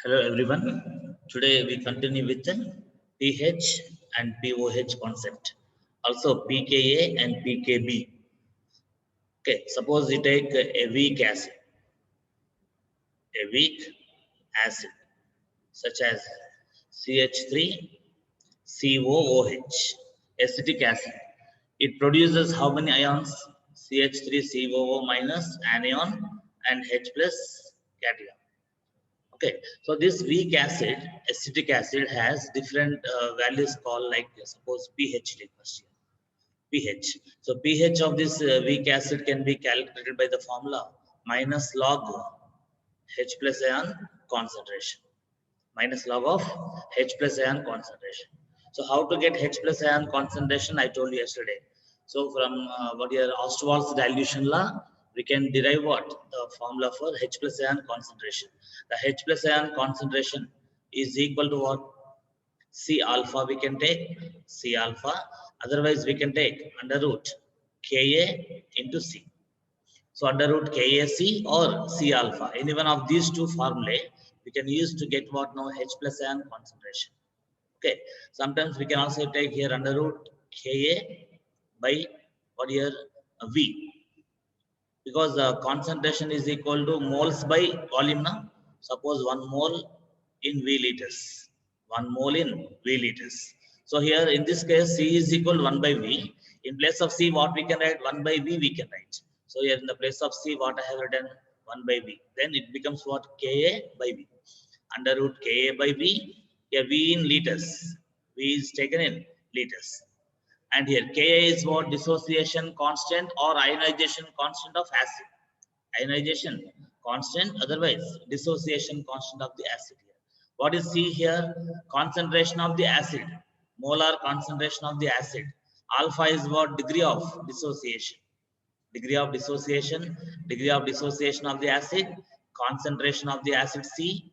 Hello everyone. Today we continue with the pH and pOH concept. Also pKa and pKb. Okay, suppose you take a weak acid, such as CH3 COOH, acetic acid. It produces how many ions? CH3 COO minus anion and H plus cation. Okay, so this weak acid, acetic acid, has different values called like suppose pH. Take first here. pH. So pH of this weak acid can be calculated by the formula minus log H plus ion concentration. Minus log of H plus ion concentration. So how to get H plus ion concentration? I told you yesterday. So from what your Ostwald's dilution law, we can derive what the formula for H plus ion concentration. The H plus ion concentration is equal to what? C alpha we can take C alpha. Otherwise we can take under root Ka into C. So under root KAC or C alpha, any one of these two formulae we can use to get what now H plus ion concentration. Okay. Sometimes we can also take here under root Ka by what here V, because the concentration is equal to moles by volume now. Suppose 1 mole in V liters, 1 mole in V liters. So here in this case C is equal to 1 by V. In place of C what we can write? 1 by V we can write. So here in the place of C what I have written? 1 by V. Then it becomes what? Ka by V. Under root Ka by V. Here V in liters. V is taken in liters. And here Ka is what? Dissociation constant or ionization constant of acid. Ionization constant, otherwise dissociation constant of the acid here. What is C here? Concentration of the acid, molar concentration of the acid. Alpha is what? Degree of dissociation. Degree of dissociation, degree of dissociation of the acid, concentration of the acid C,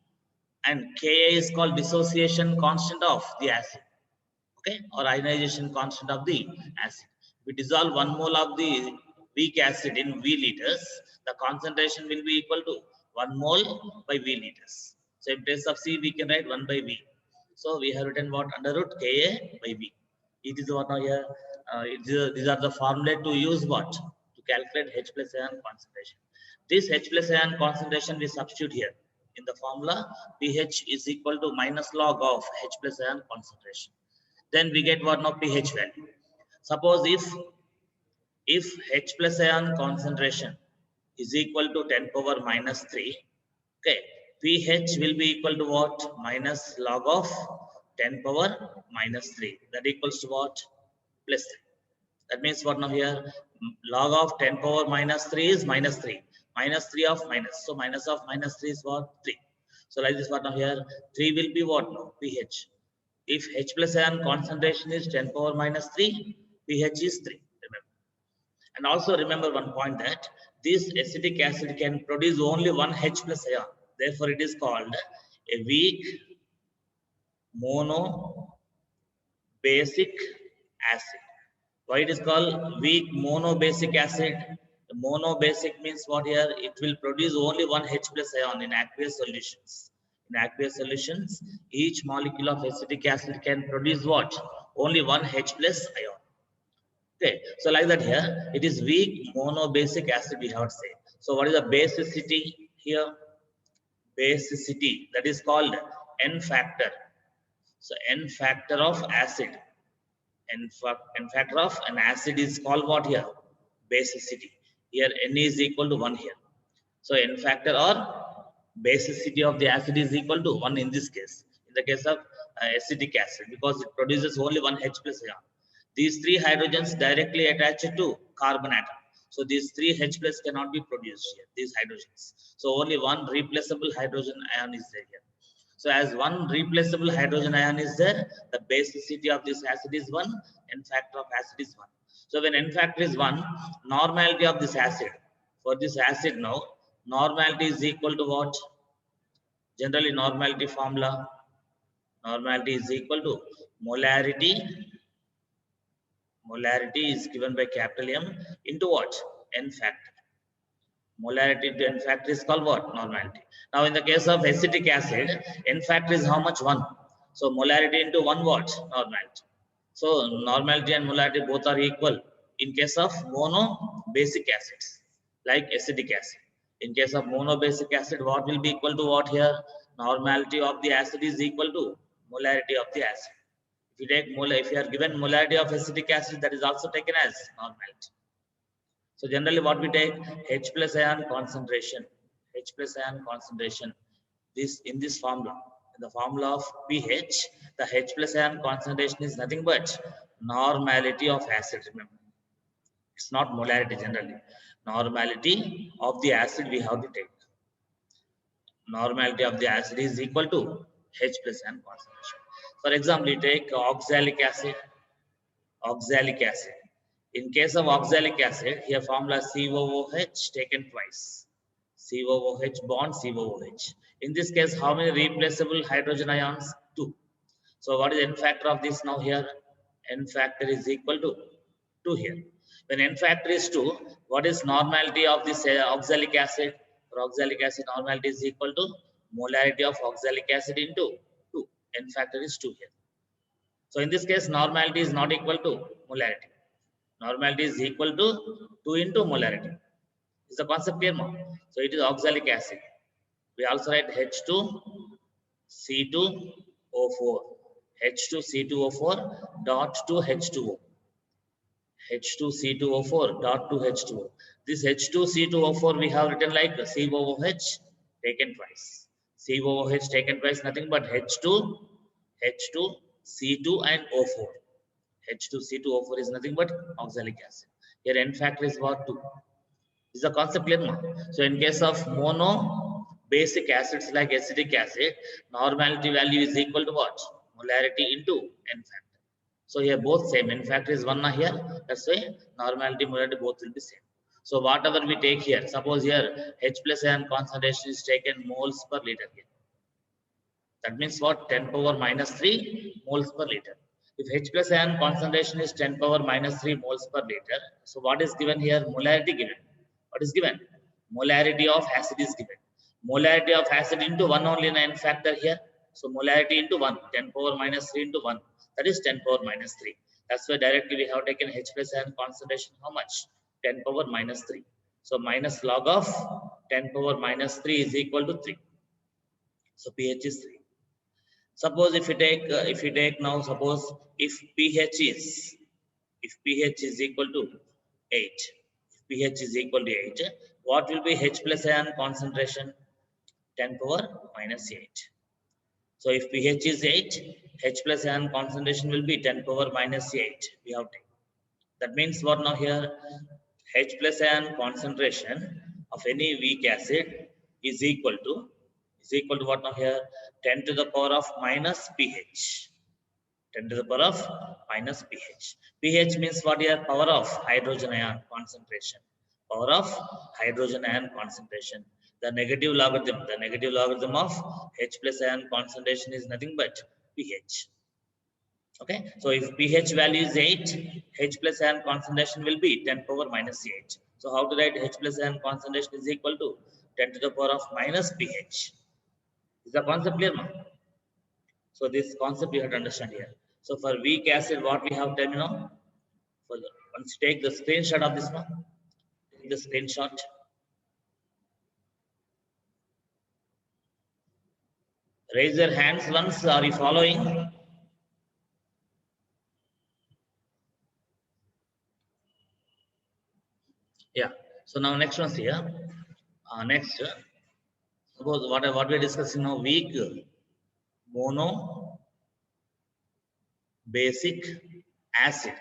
and Ka is called dissociation constant of the acid. Okay, or ionization constant of the acid. We dissolve 1 mole of the weak acid in V liters, the concentration will be equal to 1 mole by V liters. So in place of C, we can write 1 by V. So we have written what? Under root Ka by V. It is what now here? These are the formula to use what? To calculate H plus ion concentration. This H plus ion concentration we substitute here. In the formula, pH is equal to minus log of H plus ion concentration. Then we get what now? pH value. Suppose if H plus ion concentration is equal to 10 power minus 3, okay, pH will be equal to what? Minus log of 10 power minus 3. That equals to what? Plus 3. That means what now here? Log of 10 power minus 3 is minus 3. Minus 3 of minus. So minus of minus 3 is what? 3. So like this what now here? 3 will be what now? pH. If H plus ion concentration is 10 power minus 3, pH is 3. Remember. And also remember one point that this acetic acid can produce only one H plus ion. Therefore, it is called a weak mono basic acid. Why it is called weak mono basic acid? The mono basic means what here? It will produce only one H plus ion in aqueous solutions. In aqueous solutions, each molecule of acetic acid can produce what? Only one H plus ion. Okay, so like that here, it is weak monobasic acid we have to say. So what is the basicity here? Basicity, that is called N factor. So N factor of acid. N factor of an acid is called what here? Basicity. Here N is equal to 1 here. So N factor or basicity of the acid is equal to 1 in this case. In the case of acetic acid, because it produces only one H plus ion. These 3 hydrogens directly attached to carbon atom. So these 3 H plus cannot be produced here, these hydrogens. So only one replaceable hydrogen ion is there here. So as one replaceable hydrogen ion is there, the basicity of this acid is 1, N factor of acid is 1. So when N factor is 1, normality of this acid, for this acid now, normality is equal to what? Generally normality formula, normality is equal to molarity. Molarity is given by capital M into what? N factor. Molarity into n factor is called what? Normality. Now in the case of acetic acid, n factor is how much? 1. So molarity into 1 what? Normality. So normality and molarity both are equal in case of mono basic acids like acetic acid. In case of mono basic acid, what will be equal to what here? Normality of the acid is equal to molarity of the acid. If you take if you are given molarity of acetic acid, that is also taken as normality. So generally what we take H plus ion concentration, H plus ion concentration, this in this formula, in the formula of pH, the H plus ion concentration is nothing but normality of acid, remember. It's not molarity generally. Normality of the acid we have to take. Normality of the acid is equal to H plus ion concentration. For example, you take oxalic acid, oxalic acid. In case of oxalic acid, here formula COOH taken twice. COOH bond COOH. In this case, how many replaceable hydrogen ions? 2. So what is n factor of this now here? N factor is equal to 2 here. When n factor is 2, what is normality of this oxalic acid? For oxalic acid, normality is equal to molarity of oxalic acid into 2. N factor is 2 here. So in this case, normality is not equal to molarity. Normality is equal to 2 into molarity. Is the concept clear now? So it is oxalic acid. We also write H2C2O4. H2C2O4 dot to H2O. H2C2O4 dot to H2O. This H2C2O4 we have written like COOH taken twice. COOH taken twice, nothing but H2, C2 and O4. H2C2O4 is nothing but oxalic acid. Here n factor is what? 2. Is the concept clear now? So in case of mono basic acids like acetic acid, normality value is equal to what? Molarity into n factor. So here both same. N factor is 1 here. That's why normality, molarity both will be same. So whatever we take here, suppose here H plus ion concentration is taken moles per liter here. That means what? 10 power minus 3 moles per liter. If H plus ion concentration is 10 power minus 3 moles per liter, so what is given here? Molarity given. What is given? Molarity of acid is given. Molarity of acid into 1 only n factor here. So molarity into 1, 10 power minus 3 into 1. That is 10 power minus 3. That's why directly we have taken H plus ion concentration how much? 10 power minus 3. So minus log of 10 power minus 3 is equal to 3. So pH is 3. Suppose if you take now, suppose if pH is equal to 8, if pH is equal to 8, what will be H plus ion concentration? 10 power minus 8. So if pH is 8, H plus ion concentration will be 10 power minus 8. We have taken. That means what now here? H plus ion concentration of any weak acid is equal to what now here? 10 to the power of minus pH. 10 to the power of minus pH. pH means what here? Power of hydrogen ion concentration. Power of hydrogen ion concentration. The negative logarithm of H plus ion concentration is nothing but pH. Okay, so if pH value is 8, H plus ion concentration will be 10 power minus 8. So how to write H plus ion concentration is equal to 10 to the power of minus pH. Is the concept clear now? So this concept you have to understand here. So for weak acid, what we have done now? Once you take the screenshot of this one, take the screenshot. Raise your hands once. Are you following? Yeah. So now next one's here. Next, suppose what we are discussing now, weak mono basic acid.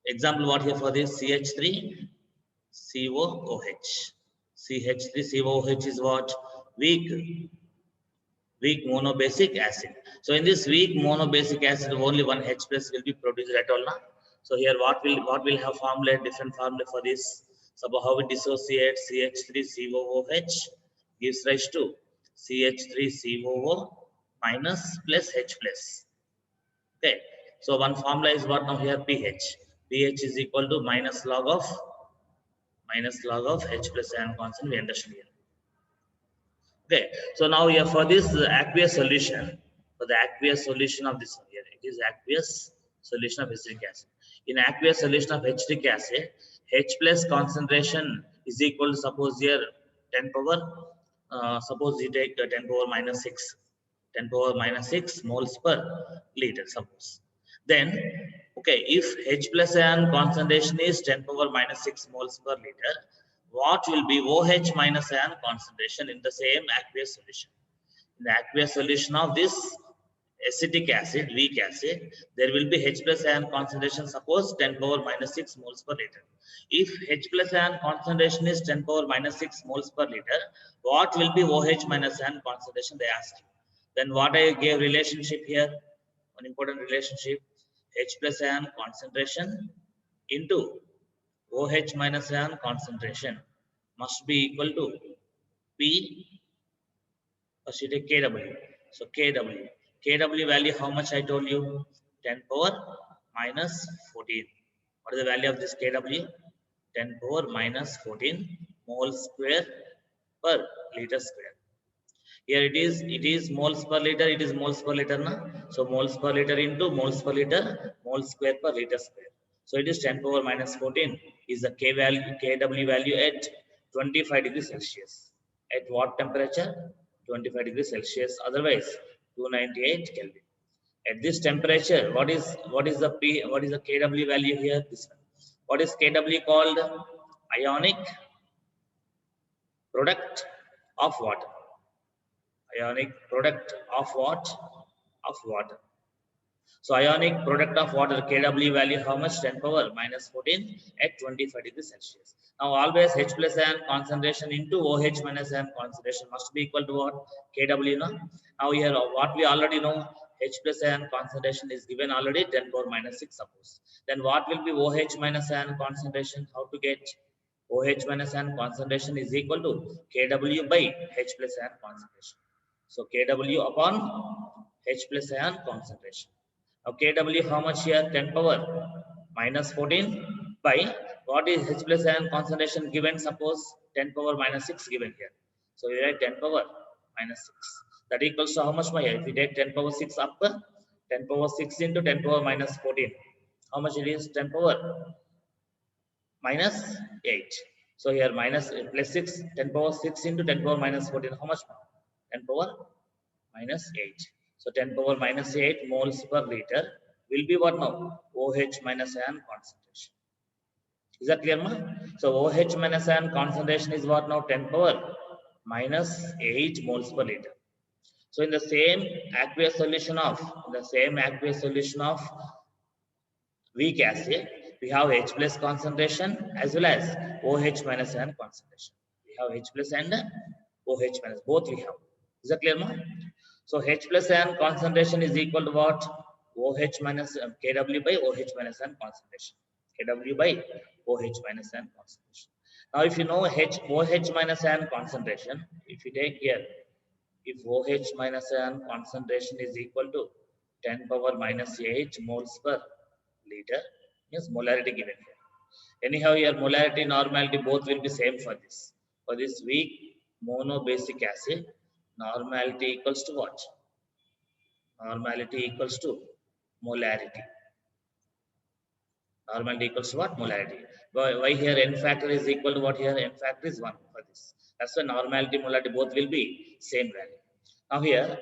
Example what here for this? CH3 COOH. CH3 COOH is what? Weak monobasic acid. So in this weak monobasic acid, only one H plus will be produced at all now. So here what will have formula, different formula for this. So how we dissociate CH3 COOH gives rise to CH3 COO minus plus H plus. Okay. So one formula is what now here? pH. pH is equal to minus log of minus log of H plus ion constant we understood here. Okay, so now here for this aqueous solution, for the aqueous solution of this here, it is aqueous solution of acetic acid. In aqueous solution of acetic acid, H plus concentration is equal to, suppose here 10 power, suppose you take 10 power minus 6, 10 power minus 6 moles per liter, suppose. Then, okay, if H plus ion concentration is 10 power minus 6 moles per liter, what will be OH minus ion concentration in the same aqueous solution? In the aqueous solution of this acetic acid, weak acid, there will be H plus ion concentration, suppose 10 power minus 6 moles per liter. If H plus ion concentration is 10 power minus 6 moles per liter, what will be OH minus ion concentration, they ask you. Then what I gave relationship here, one important relationship, H plus ion concentration into OH minus ion concentration must be equal to P, first you take Kw. So Kw. Kw value how much I told you? 10 power minus 14. What is the value of this Kw? 10 power minus 14 mole square per liter square. Here it is moles per liter, it is moles per liter na? So moles per liter into moles per liter, mole square per liter square. So it is 10 power minus 14 is the Kw value at 25 degrees Celsius. At what temperature? 25 degrees Celsius. Otherwise, 298 Kelvin. At this temperature, what is the Kw value here? This one. What is Kw called? Ionic product of water. Ionic product of what? Of water. So ionic product of water, Kw value how much? 10 power minus 14 at 25 degrees Celsius. Now always H plus ion concentration into OH minus ion concentration must be equal to what? Kw. No? Now here what we already know, H plus ion concentration is given already 10 power minus 6 suppose. Then what will be OH minus ion concentration? How to get? OH minus ion concentration is equal to Kw by H plus ion concentration. So Kw upon H plus ion concentration. Now Kw how much here? 10 power minus 14 by what is H plus ion concentration given? Suppose 10 power minus 6 given here. So we write 10 power minus 6. That equals to how much more here? If we take 10 power 6 up, 10 power 6 into 10 power minus 14. How much it is? 10 power minus 8. So here minus plus 6, 10 power 6 into 10 power minus 14. How much more? 10 power minus 8. So 10 power minus 8 moles per liter will be what now? OH minus ion concentration. Is that clear, ma? So OH minus ion concentration is what now? 10 power minus 8 moles per liter. So in the same aqueous solution of weak acid, we have H plus concentration as well as OH minus ion concentration. We have H plus and OH minus, both we have. Is that clear, ma? So H plus ion concentration is equal to what? OH minus Kw by OH minus ion concentration. Kw by OH minus ion concentration. Now if you know OH minus ion concentration, if you take here, if OH minus ion concentration is equal to 10 power minus 8 moles per liter, means molarity given here. Anyhow, here molarity, normality both will be same for this. For this weak monobasic acid, normality equals to what? Normality equals to molarity. Normality equals to what? Molarity. Why here n factor is equal to what here? N factor is 1 for this. That's why normality, molarity both will be same value. Now here,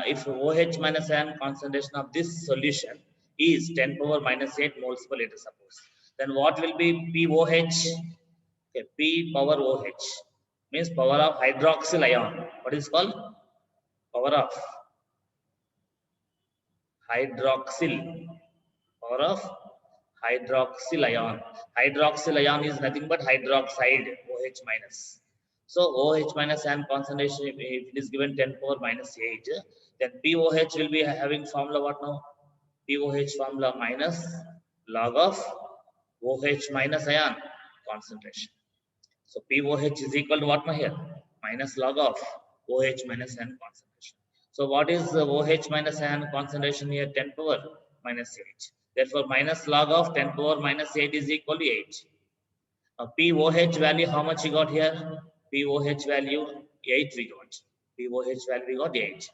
if OH minus ion concentration of this solution is 10 power minus 8 moles per liter suppose, then what will be POH? Okay, P power OH means power of hydroxyl ion. What is called? Power of hydroxyl. Power of hydroxyl ion. Hydroxyl ion is nothing but hydroxide, OH minus. So OH minus ion concentration, if it is given 10 power minus 8, then POH will be having formula what now? POH formula minus log of OH minus ion concentration. So POH is equal to what now here? Minus log of OH minus ion concentration. So what is the OH minus ion concentration here? 10 power minus 8. Therefore, minus log of 10 power minus 8 is equal to 8. POH value, how much we got here? POH value 8 we got. POH value we got 8.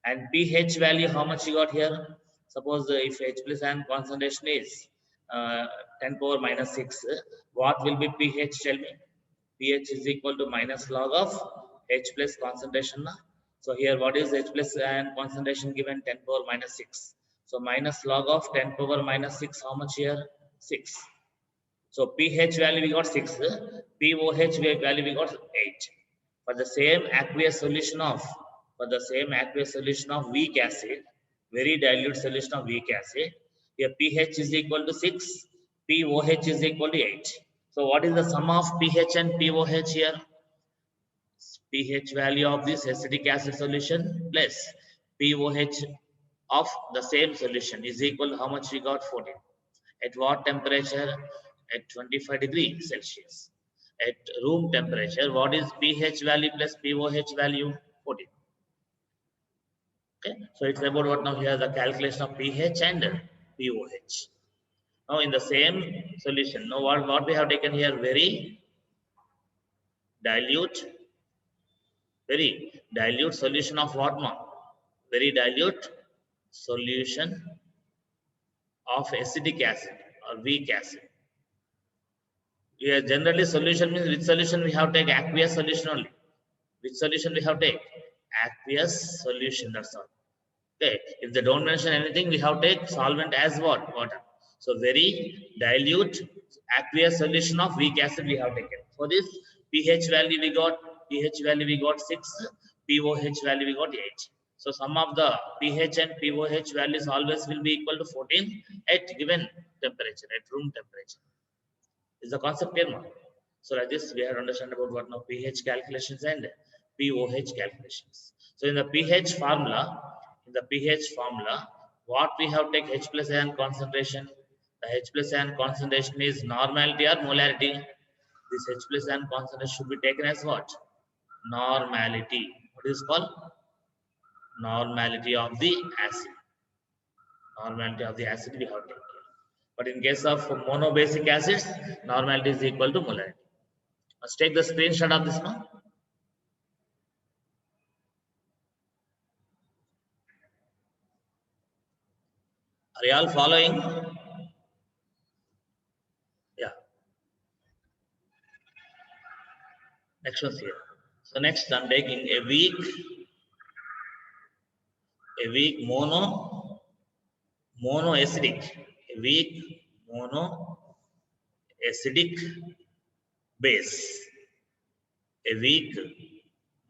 And pH value, how much we got here? Suppose if H plus ion concentration is 10 power minus 6, what will be pH? Tell me. pH is equal to minus log of H plus concentration. So here what is H plus ion concentration given? 10 power minus 6. So minus log of 10 power minus 6, how much here? 6. So pH value we got 6, POH value we got 8. For the same aqueous solution of weak acid, very dilute solution of weak acid, here pH is equal to 6, POH is equal to 8. So what is the sum of pH and POH here? pH value of this acetic acid solution plus POH of the same solution is equal to how much we got? 14. At what temperature? At 25 degrees Celsius. At room temperature, what is pH value plus POH value? 14. Okay, so it's about what now here the calculation of pH and POH. Now in the same solution, now what we have taken here? Very dilute solution of what now? Very dilute solution of acetic acid or weak acid. Yeah, generally solution means which solution we have take? Aqueous solution only. Which solution we have take? Aqueous solution, that's all. Okay, if they don't mention anything, we have take solvent as what? Water. So very dilute aqueous solution of weak acid we have taken. For this pH value we got 6, POH value we got 8. So sum of the pH and POH values always will be equal to 14 at given temperature, at room temperature. Is the concept clear now? So like this we have to understand about what now pH calculations and POH calculations. So in the pH formula, what we have take H plus ion concentration? The H plus ion concentration is normality or molarity? This H plus ion concentration should be taken as what? Normality. What is called? Normality of the acid. Normality of the acid we have taken. But in case of monobasic acids, normality is equal to molarity. Let's take the screenshot of this now. Are you all following? Yeah. Next one's here. So next I'm taking a weak monoacidic, a weak monoacidic base, a weak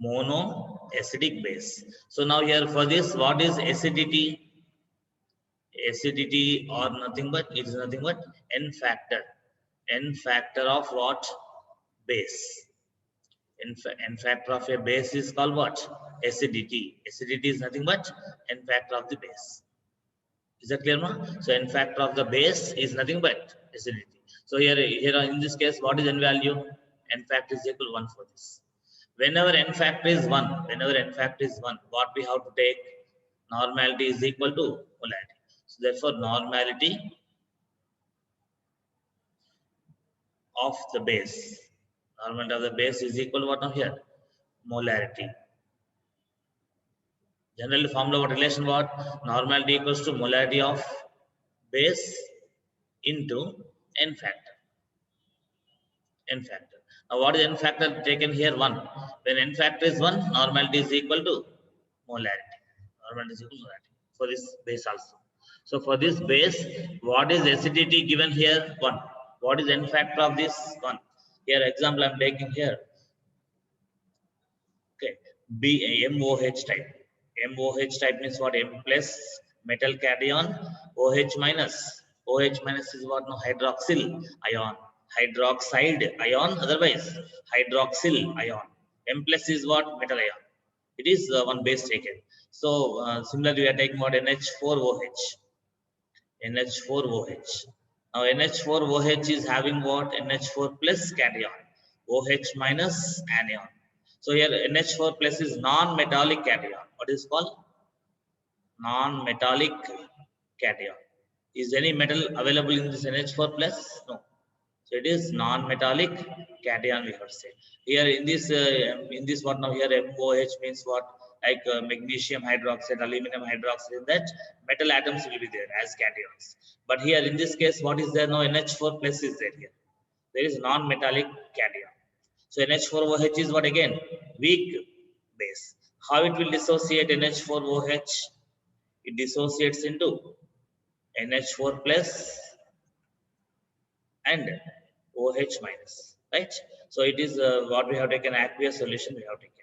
monoacidic base. So now here for this, what is acidity? Acidity or nothing but it is nothing but n factor of what? Base. N factor of a base is called what? Acidity. Acidity is nothing but n factor of the base. Is that clear now? So n factor of the base is nothing but acidity. So here in this case, what is n value? N factor is equal to 1 for this. Whenever n factor is 1, what we have to take? Normality is equal to molarity. So therefore, normality of the base. Normality of the base is equal to what now here? Molarity. Generally, formula what relation what? Normality equals to molarity of base into n factor. N factor. Now, what is n factor taken here? 1. When n factor is 1, normality is equal to molarity. Normality is equal to molarity for this base also. So for this base, what is acidity given here? 1. What is n factor of this? 1. Here example I am taking here. Okay, MOH type. MOH type means what? M plus metal cation, OH minus. OH minus is what? No, hydroxyl ion. Hydroxide ion, otherwise hydroxyl ion. M plus is what? Metal ion. It is one base taken. So similarly, we are taking what? NH4OH. NH4OH. Now NH4OH is having what? NH4 plus cation. OH minus anion. So here NH4 plus is non-metallic cation. What is called? Non-metallic cation. Is any metal available in this NH4 plus? No. So it is non-metallic cation, we have to say. Here in this what now here MOH means what? Like magnesium hydroxide, aluminum hydroxide, that metal atoms will be there as cations. But here in this case, what is there? No, NH4 plus is there here. There is non-metallic cation. So NH4OH is what again? Weak base. How it will dissociate NH4OH? It dissociates into NH4 plus and OH minus, right? So it is what we have taken aqueous solution we have taken.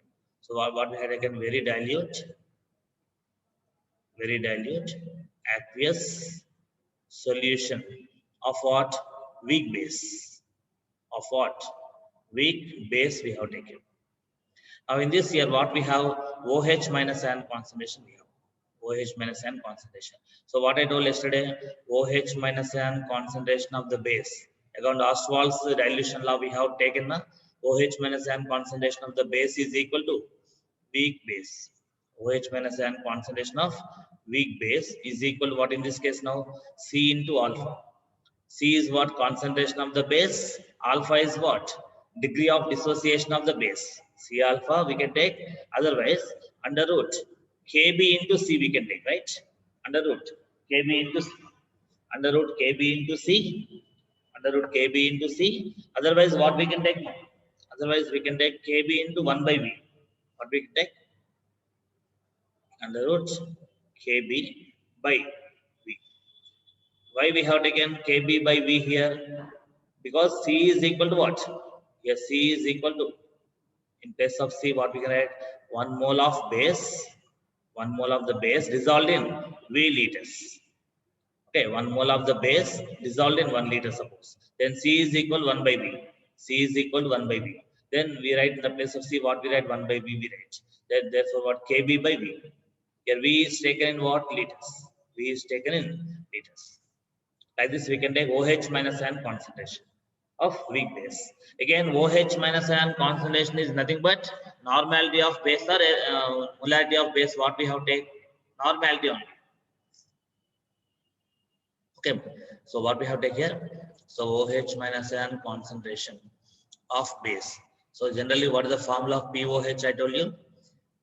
So what we have taken very dilute aqueous solution of what? Weak base. Of what? Weak base we have taken. Now in this here what we have? OH minus ion concentration we have. OH minus ion concentration. So what I told yesterday, OH minus ion concentration of the base. According to Ostwald's dilution law, we have taken the OH minus ion concentration of the base is equal to weak base. OH minus ion concentration of weak base is equal to what in this case now? C into alpha. C is what? Concentration of the base. Alpha is what? Degree of dissociation of the base. C alpha we can take. Otherwise, under root Kb into C we can take, right? Under root Kb into C. Under root Kb into C. Under root Kb into C. Otherwise, what we can take? Otherwise, we can take Kb into 1 by V. What we can take? Under root Kb by V. Why we have taken Kb by V here? Because C is equal to what? Yes, C is equal to, in place of C, what we can write? 1 mole of base. 1 mole of the base dissolved in V liters. Okay, 1 mole of the base dissolved in 1 liter, suppose. Then C is equal 1 by V. C is equal to 1 by V. Then we write in the place of C, what we write? 1 by V we write. Then therefore what? Kb by V. Here V is taken in what? Liters. V is taken in liters. Like this we can take OH minus ion concentration of weak base. Again, OH minus ion concentration is nothing but normality of base or molarity of base. What we have take? Normality only. Okay, so what we have take here? So OH minus ion concentration of base. So generally, what is the formula of POH? I told you,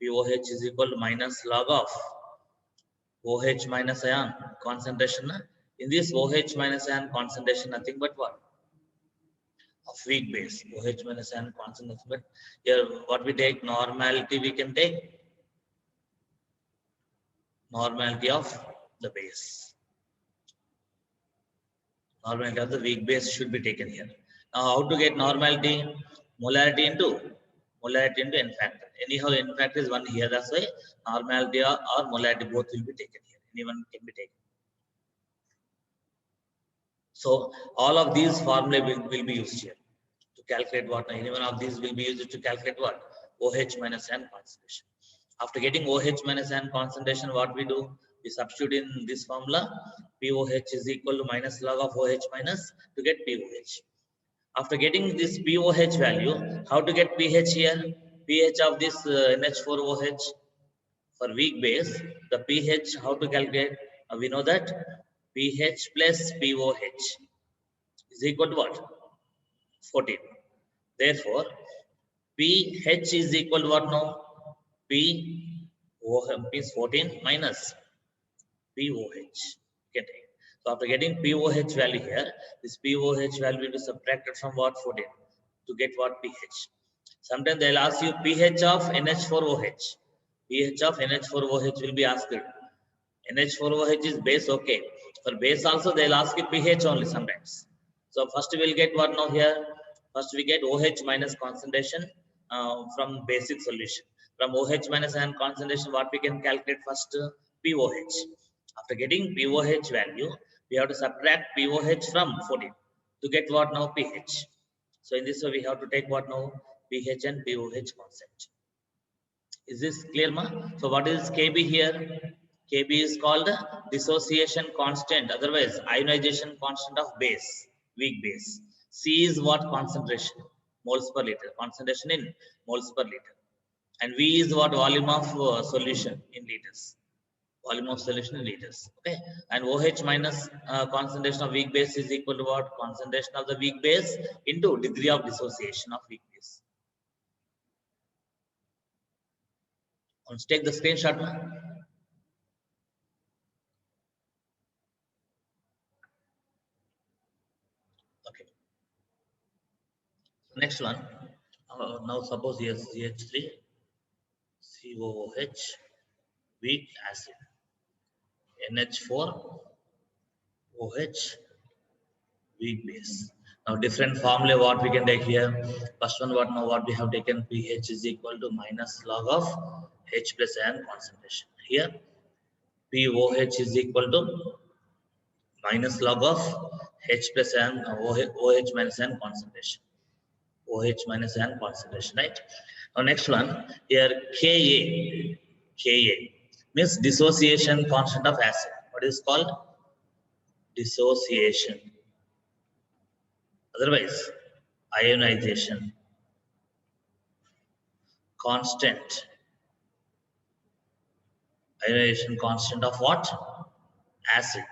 POH is equal to minus log of OH minus ion concentration. In this OH minus ion concentration, nothing but what? Of weak base. OH minus ion concentration. But here, what we take? Normality we can take. Normality of the base. Normality of the weak base should be taken here. Now, how to get normality? Molarity into n factor. Anyhow, n factor is 1 here. That's why normality or molarity both will be taken here. Anyone can be taken. So all of these formulae will be used here to calculate what? Any one of these will be used to calculate what? OH minus ion concentration. After getting OH minus ion concentration, what we do? We substitute in this formula. POH is equal to minus log of OH minus to get POH. After getting this POH value, how to get pH here? pH of this NH4OH for weak base, the pH, how to calculate? We know that pH plus POH is equal to what? 14. Therefore, pH is equal to what now? POH is 14 minus POH. Get it? So after getting POH value here, this POH value will be subtracted from what? 14 to get what? pH. Sometimes they'll ask you pH of NH4OH. pH of NH4OH will be asked. NH4OH is base, okay. For base also they'll ask you pH only sometimes. So first we will get what now here? First we get OH minus concentration from basic solution. From OH minus ion concentration, what we can calculate first? POH. After getting POH value, we have to subtract POH from 14 to get what now? pH. So in this way, we have to take what now? pH and POH concept. Is this clear, ma? So what is Kb here? Kb is called dissociation constant, otherwise ionization constant of base, weak base. C is what? Concentration, moles per liter, concentration in moles per liter. And V is what? Volume of solution in liters. volume of solution in liters. Okay, and OH minus concentration of weak base is equal to what? Concentration of the weak base into degree of dissociation of weak base. Let's take the screenshot now. Okay. Next one. Now suppose here CH3 COOH weak acid NH4 OH weak base. Now different formula what we can take here. First one what we have taken, pH is equal to minus log of H plus ion concentration. Here POH is equal to minus log of H plus ion OH minus ion concentration. OH minus ion concentration, right? Now next one here Ka means dissociation constant of acid. What is called? Dissociation. Otherwise, ionization constant. Ionization constant of what? Acid.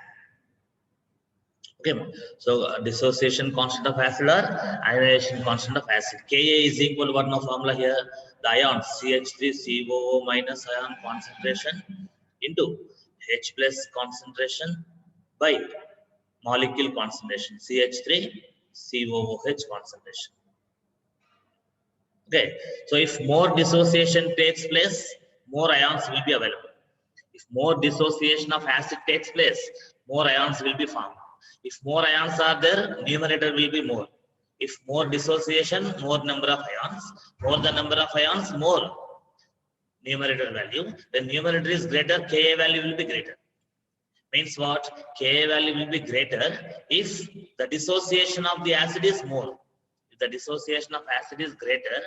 Okay, so dissociation constant of acid or ionization constant of acid. Ka is equal to what? No formula here. The ions CH3COO minus ion concentration into H plus concentration by molecule concentration CH3COOH concentration. Okay, so if more dissociation takes place, more ions will be available. If more dissociation of acid takes place, more ions will be formed. If more ions are there, numerator will be more. If more dissociation, more number of ions. More the number of ions, more numerator value. When numerator is greater, Ka value will be greater. Means what? Ka value will be greater if the dissociation of the acid is more. If the dissociation of acid is greater,